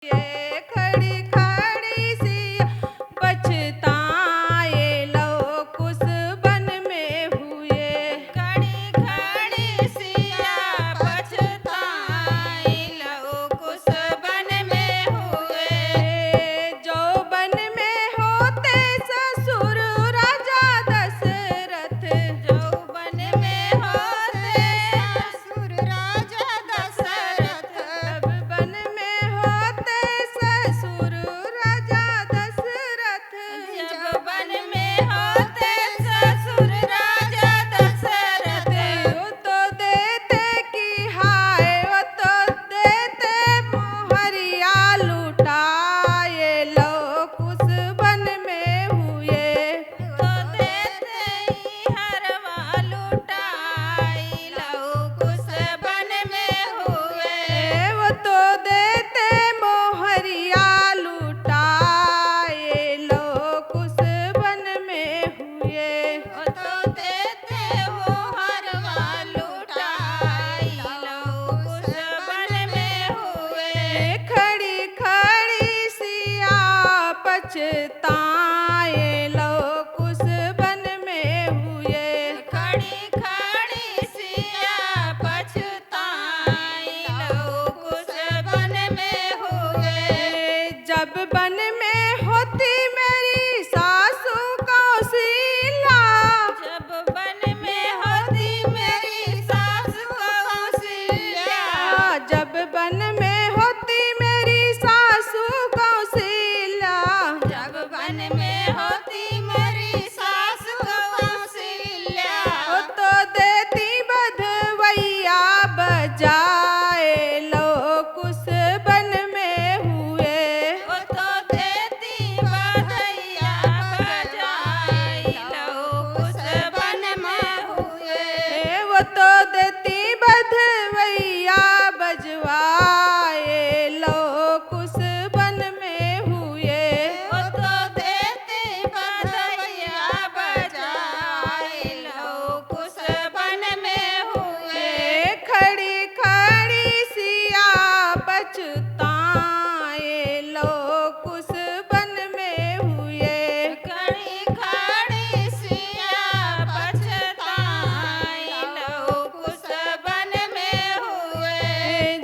ये खड़ी खड़ी सी पछताए लोग उस वन में हुए। खड़ी खड़ी सिया पछताए लोग उस वन में हुए। जो वन में होते ससुर राजा दशरथ, जो वन में होते ससुर राजा दशरथ। अब वन में होते ससुर राजा दशरथ। जब वन में होते ससुर राजा दशरथ। वो तो देते कि हाय, वो तो देते मोहरिया लुटाए लोग उस वन में हुए। तो देते ही हरवा लुटाई लोग उस वन में हुए। वो तो देते मोहरिया लुटाए लोग उस वन में हुए। वो तो देते वो हरवा लुटाई लोग उस वन में हुए। खड़ी खड़ी सिया पछताए लोग उस वन में हुए। खड़ी खड़ी सिया पछताई लोग उस वन में हुए। जब वन में होती मेरी सासू कौशल्या, जब वन में होती मेरी सास कौशल्या। जब वन में होती मेरी सासू कौशल्या, जब वन में होती मेरी सास कौशल्या। वो तो देती बधवैया बजाए लोग उस वन में हुए। वो तो देती बधैया बजाई लोग उस वन में हुए। वो तो देती बधवैया बजवाए लोग उस वन में हुए। वो तो देती बधैया बजाई लोग उस वन में हुए। खड़ी खड़ी सिया पछताए लोग उस वन में हुए। खड़ी खड़ी सिया पछताई लोग उस वन में हुए।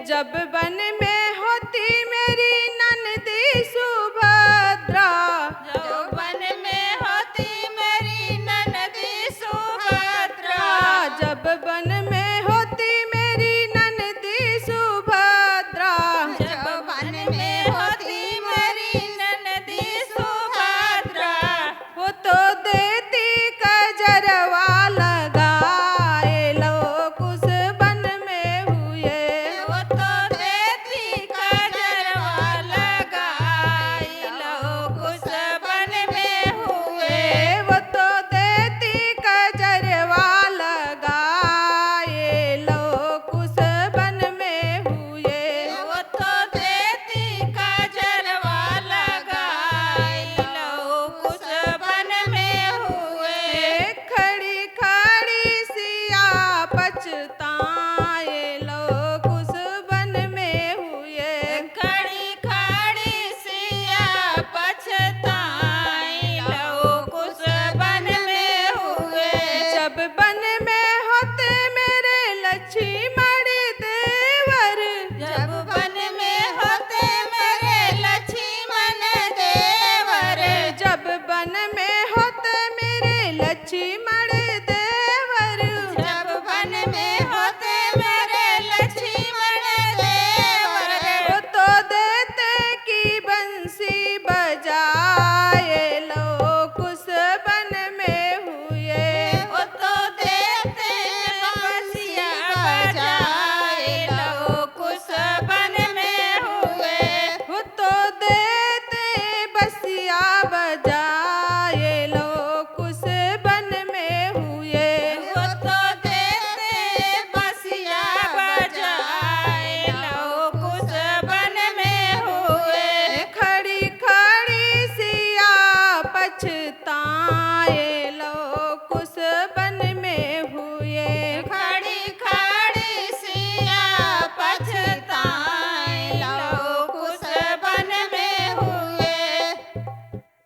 जब वन में होती मेरी ननदी सुभद्रा, जो वन में होती मेरी ननदी सुभद्रा। जब वन में होती मेरी ननदी सुभद्रा, जब वन में होती